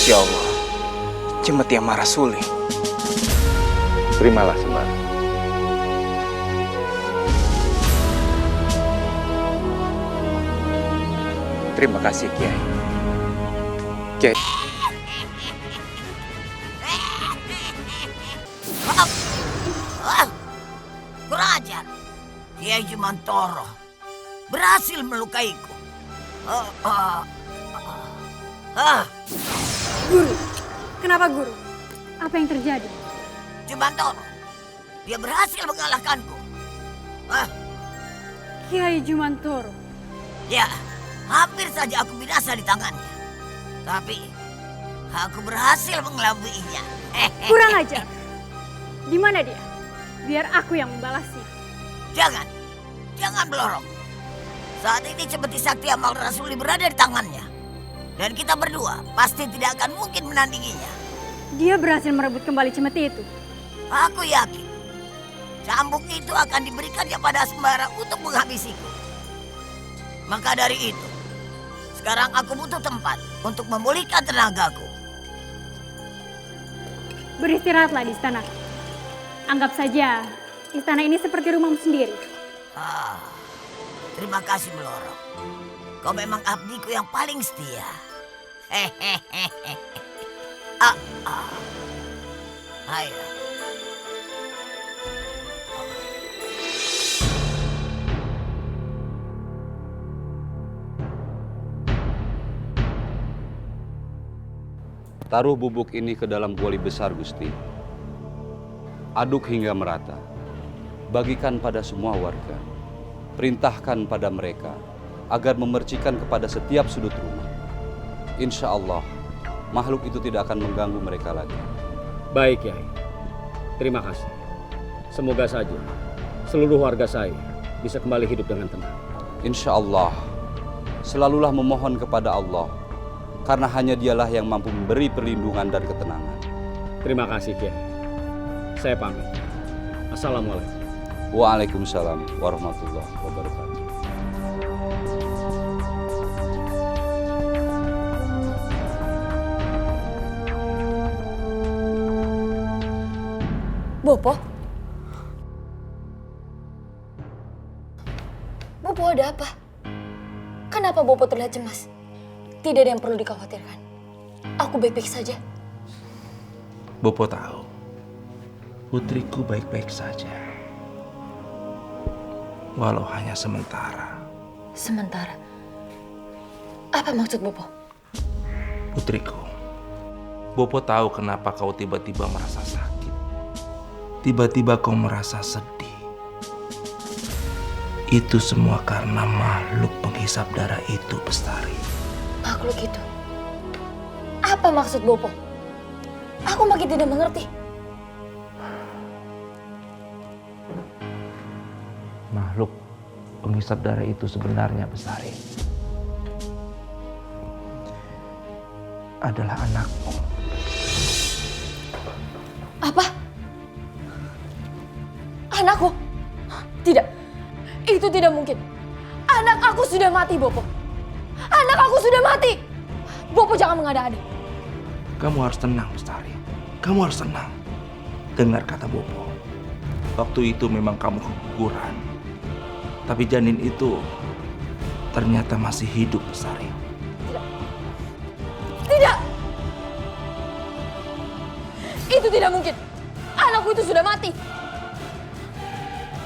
Masya Allah, Cemeti Amara Suli. Terimalah Semar. Terima kasih, Kiai. Kiai. Kurang ajar. Kiai Jumantoro berhasil melukaiku. Guru, kenapa guru? Apa yang terjadi? Jumantoro, dia berhasil mengalahkanku. Kiai Jumantoro. Ya, hampir saja aku binasa di tangannya. Tapi aku berhasil mengelabuinya. Kurang ajar. Di mana dia? Biar aku yang membalasnya. Jangan belorong. Saat ini Cemeti Sakti Amal Rasuli berada di tangannya. Dan kita berdua pasti tidak akan mungkin menandinginya. Dia berhasil merebut kembali cemeti itu. Aku yakin cambuk itu akan diberikannya pada Sembara untuk menghabisiku. Maka dari itu, sekarang aku butuh tempat untuk memulihkan tenagaku. Beristirahatlah di istana. Anggap saja istana ini seperti rumahmu sendiri. Terima kasih Melorong. Kau memang abdiku yang paling setia. Hehehe. Ayo. Taruh bubuk ini ke dalam kuali besar, Gusti. Aduk hingga merata. Bagikan pada semua warga. Perintahkan pada mereka agar memercikan kepada setiap sudut rumah. Insya Allah, makhluk itu tidak akan mengganggu mereka lagi. Baik, Yai. Terima kasih. Semoga saja seluruh warga saya bisa kembali hidup dengan tenang. Insya Allah, selalulah memohon kepada Allah, karena hanya dialah yang mampu memberi perlindungan dan ketenangan. Terima kasih, Kiai. Saya pamit. Assalamualaikum. Waalaikumsalam warahmatullahi wabarakatuh. Bopo? Bopo ada apa? Kenapa Bopo terlihat cemas? Tidak ada yang perlu dikhawatirkan. Aku baik-baik saja. Bopo tahu, putriku baik-baik saja. Walau hanya sementara. Sementara? Apa maksud Bopo? Putriku, Bopo tahu kenapa kau tiba-tiba merasa sakit. Tiba-tiba kau merasa sedih. Itu semua karena makhluk penghisap darah itu, Bestari. Makhluk itu? Apa maksud Bopo? Aku makin tidak mengerti. Makhluk penghisap darah itu sebenarnya, Bestari, adalah anakmu. Apa? Anakku? Tidak. Itu tidak mungkin. Anak aku sudah mati, Bopo. Anak aku sudah mati. Bopo jangan mengada-ada. Kamu harus tenang, Bestari. Kamu harus tenang. Dengar kata Bopo. Waktu itu memang kamu keguguran. Tapi janin itu ternyata masih hidup, Bestari. Tidak. Tidak. Itu tidak mungkin. Anakku itu sudah mati.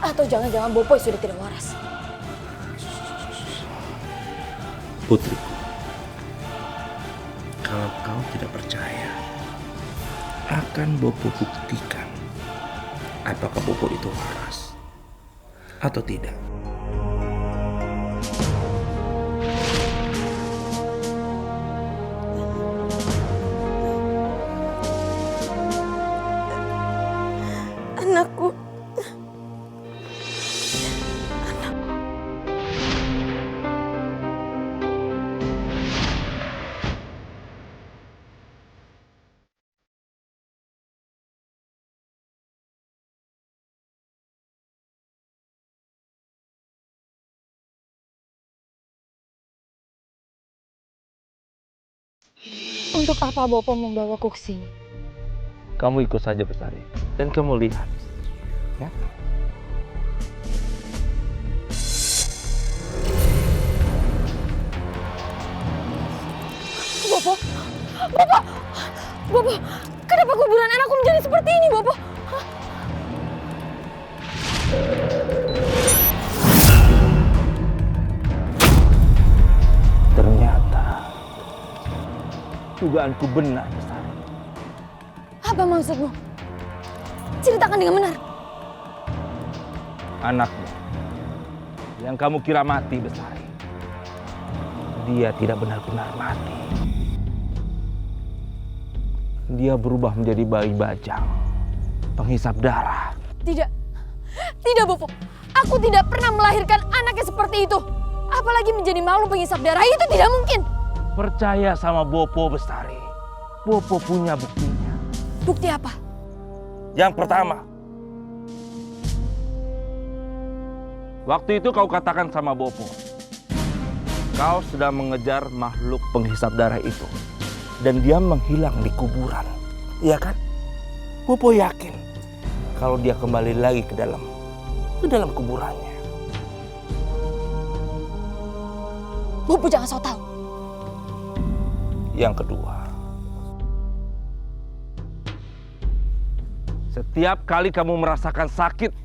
Atau jangan-jangan Bopo sudah tidak waras. Putriku, kalau kau tidak percaya, akan Bopo buktikan apakah Bopo itu waras atau tidak. Untuk apa Bopo membawaku ke sini? Kamu ikut saja Bestari. Dan kamu lihat. Ya. Bopo! Bopo! Bopo! Kenapa kuburan anakku menjadi seperti ini, Bopo? Ternyata dugaanku benar, Bestari. Apa maksudmu? Ceritakan dengan benar. Anakmu yang kamu kira mati, Bestari, dia tidak benar-benar mati. Dia berubah menjadi bayi bajang, penghisap darah. Tidak. Tidak, Bopo. Aku tidak pernah melahirkan anak yang seperti itu. Apalagi menjadi makhluk penghisap darah, itu tidak mungkin. Percaya sama Bopo, Bestari. Bopo punya buktinya. Bukti apa? Yang pertama, waktu itu kau katakan sama Bopo, kau sedang mengejar makhluk penghisap darah itu. Dan dia menghilang di kuburan. Iya kan? Bopo yakin kalau dia kembali lagi ke dalam kuburannya. Bopo jangan so tahu. Yang kedua, setiap kali kamu merasakan sakit,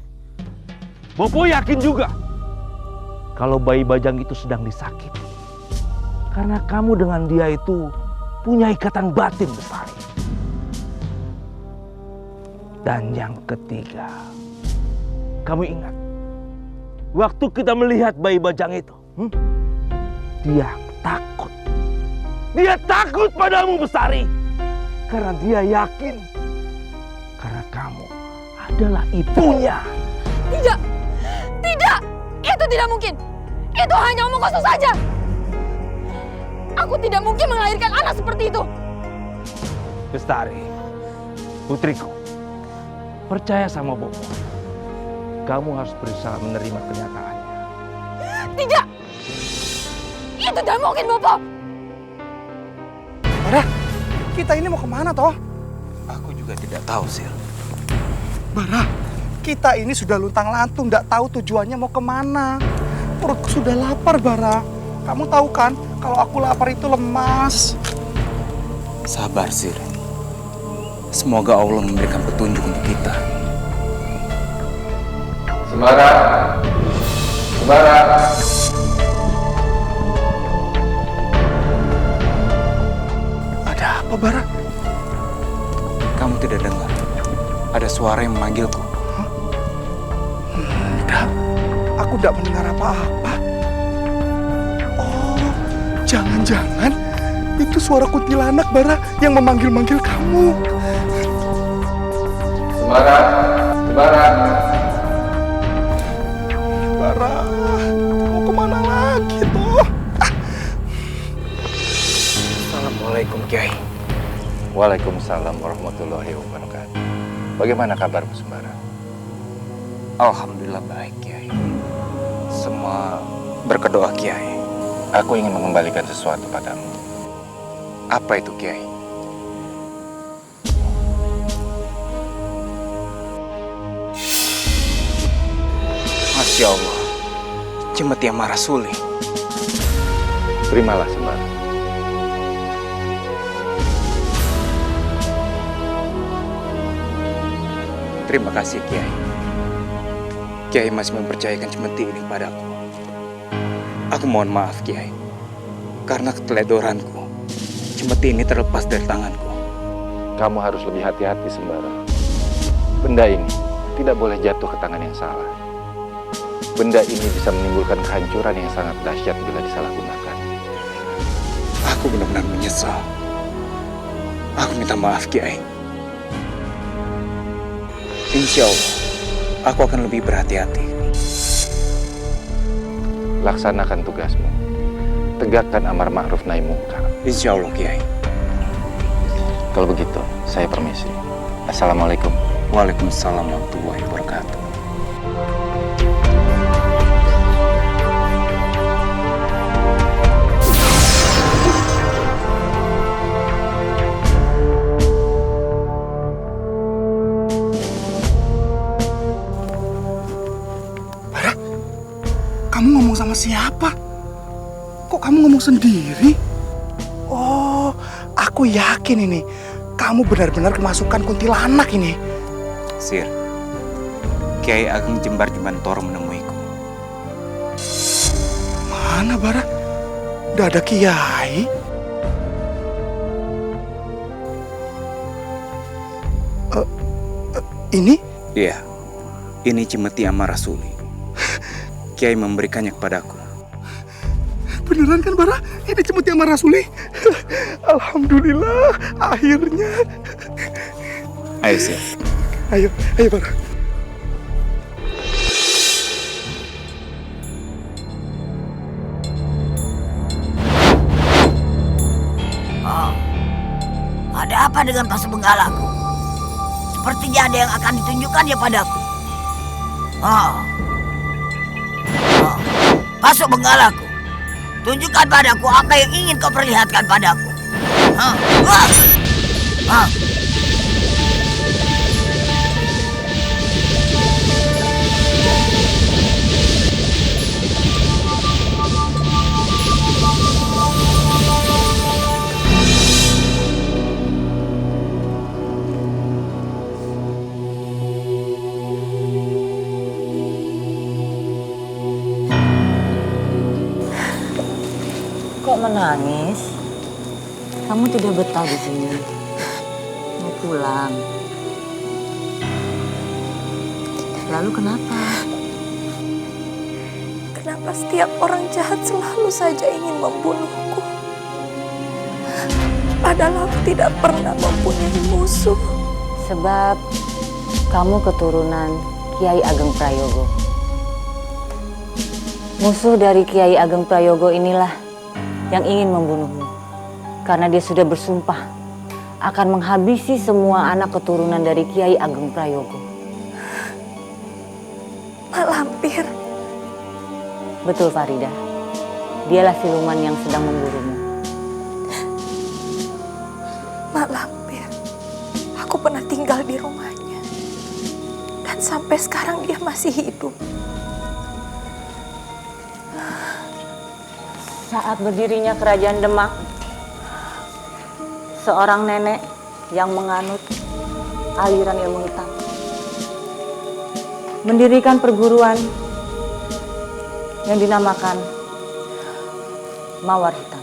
Bopo yakin juga kalau bayi bajang itu sedang disakiti. Karena kamu dengan dia itu punya ikatan batin, Bestari. Dan yang ketiga, kamu ingat waktu kita melihat bayi bajang itu, dia takut. Dia takut padamu, Bestari. Karena dia yakin karena kamu adalah ibunya. Tidak. Tidak. Itu tidak mungkin. Itu hanya omong kosong saja. Aku tidak mungkin melahirkan anak seperti itu. Bestari, putriku, percaya sama Bopo. Kamu harus berusaha menerima kenyataannya. Tidak. Itu tidak mungkin, Bopo. Bara, kita ini mau kemana toh? Aku juga tidak tahu, Sil. Bara, kita ini sudah luntang-lantung, tidak tahu tujuannya mau kemana. Perutku sudah lapar, Bara. Kamu tahu kan, kalau aku lapar itu lemas. Sabar, Sil. Semoga Allah memberikan petunjuk untuk kita. Sembara! Sembara! Ada apa, Bara? Kamu tidak dengar? Ada suara yang memanggilku. Enggak, aku tidak mendengar apa-apa. Oh, jangan-jangan itu suara kuntilanak, Bara, yang memanggil-manggil kamu. Sembara! Sembara! Bara, mau kemana lagi tuh? Assalamualaikum, Kiai. Waalaikumsalam warahmatullahi wabarakatuh. Bagaimana kabarmu, Sembara? Alhamdulillah baik, Kiai. Semua berkedoa, Kiai. Aku ingin mengembalikan sesuatu padamu. Apa itu, Kiai? Masya Allah, Cemeti Amara Suli. Terimalah, Sembara. Terima kasih, Kiai. Kiai masih mempercayakan Cemeti ini padaku. Aku mohon maaf, Kiai. Karena keteledoranku, Cemeti ini terlepas dari tanganku. Kamu harus lebih hati-hati, Sembara. Benda ini tidak boleh jatuh ke tangan yang salah. Benda ini bisa menimbulkan kehancuran yang sangat dahsyat bila disalahgunakan. Aku benar-benar menyesal. Aku minta maaf, Kiai. Insya Allah, aku akan lebih berhati-hati. Laksanakan tugasmu. Tegakkan amar ma'ruf nahi mungkar. Insya Allah, Kiai. Kalau begitu, saya permisi. Assalamualaikum. Waalaikumsalam warahmatullahi wabarakatuh. Kamu ngomong sama siapa? Kok kamu ngomong sendiri? Oh, aku yakin ini. Kamu benar-benar kemasukan kuntilanak ini. Sir, Kiai Ageng Jembar Jemantoro menemuiku. Mana Bara? Udah ada Kiai? Ini? Iya, ini cemeti Amarasuli. Kiai memberikannya kepadaku. Beneran kan Bara? Ini cemeti Amarasuli? Alhamdulillah, akhirnya. Ayo Sir. Ayo Bara. Oh, ada apa dengan Pasu Benggalaku? Sepertinya ada yang akan ditunjukkannya padaku. Oh, Pasu Benggalaku, tunjukkan padaku apa yang ingin kau perlihatkan padaku. Kok menangis? Kamu tidak betah di sini. Mau pulang. Lalu kenapa? Kenapa setiap orang jahat selalu saja ingin membunuhku? Padahal aku tidak pernah mempunyai musuh. Sebab kamu keturunan Kiai Ageng Prayogo. Musuh dari Kiai Ageng Prayogo inilah yang ingin membunuhmu. Karena dia sudah bersumpah akan menghabisi semua anak keturunan dari Kiai Ageng Prayogo. Malampir. Betul Farida. Dialah siluman yang sedang memburumu. Malampir. Aku pernah tinggal di rumahnya. Dan sampai sekarang dia masih hidup. Saat berdirinya kerajaan Demak, seorang nenek yang menganut aliran ilmu hitam mendirikan perguruan yang dinamakan Mawar Hitam.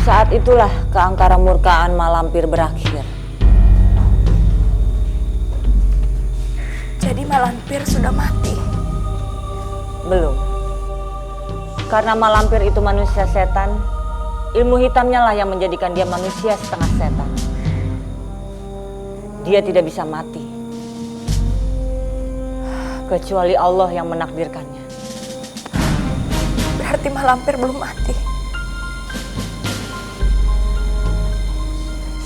Saat itulah keangkara murkaan Malampir berakhir. Jadi Malampir sudah mati? Belum. Karena Malampir itu manusia setan, ilmu hitamnya lah yang menjadikan dia manusia setengah setan. Dia tidak bisa mati. Kecuali Allah yang menakdirkannya. Berarti Malampir belum mati?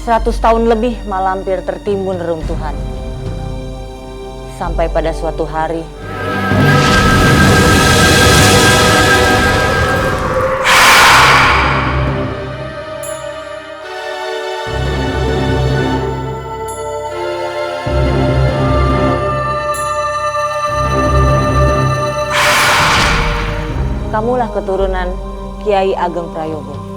100 tahun lebih Malampir tertimbun reruntuhan. Sampai pada suatu hari kamulah keturunan Kiai Ageng Prayogo.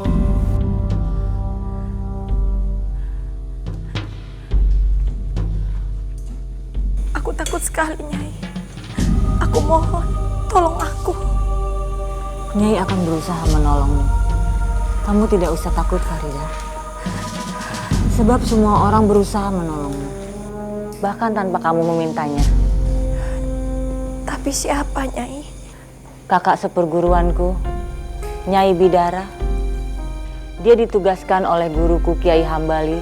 Aku takut sekali, Nyai. Aku mohon, tolong aku. Nyai akan berusaha menolongmu. Kamu tidak usah takut, Farida. Sebab semua orang berusaha menolongmu, bahkan tanpa kamu memintanya. Tapi siapa, Nyai? Kakak seperguruanku, Nyai Bidara. Dia ditugaskan oleh guruku Kiai Hambali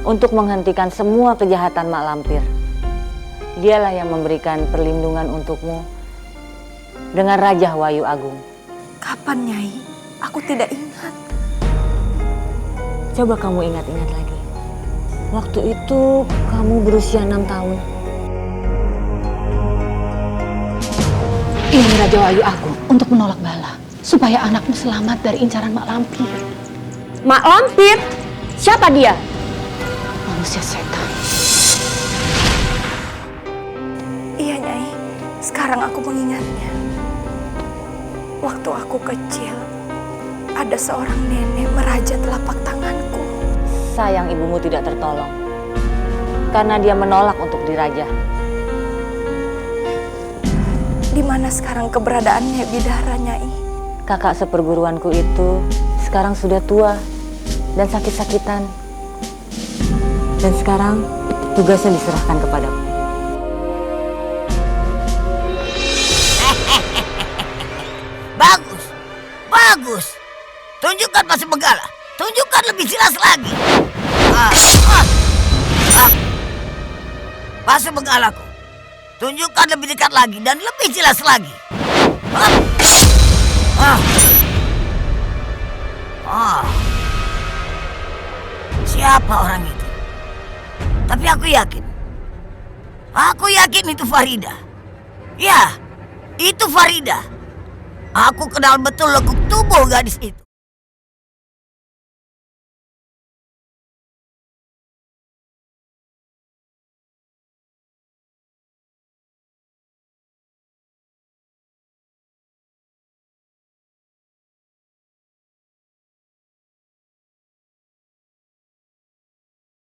untuk menghentikan semua kejahatan Mak Lampir. Dialah yang memberikan perlindungan untukmu dengan Raja Wahyu Agung. Kapan, Nyai? Aku tidak ingat. Coba kamu ingat-ingat lagi. Waktu itu kamu berusia 6 tahun. Ini Raja Wahyu Agung untuk menolak bala, supaya anakmu selamat dari incaran Mak Lampir. Mak Lampir? Siapa dia? Manusia setan. Iya, Nyai. Sekarang aku mengingatnya. Waktu aku kecil, ada seorang nenek merajat telapak tanganku. Sayang ibumu tidak tertolong, karena dia menolak untuk diraja. Di mana sekarang keberadaannya Bidara, Nyai? Kakak seperguruanku itu sekarang sudah tua dan sakit-sakitan. Dan sekarang tugasnya diserahkan kepadaku. Bagus, bagus. Tunjukkan Pak Benggala. Tunjukkan lebih jelas lagi. Pak Benggalaku. Tunjukkan lebih dekat lagi dan lebih jelas lagi. Siapa orang itu? Tapi aku yakin. Aku yakin itu Farida. Ya, itu Farida. Aku kenal betul lekuk tubuh gadis itu.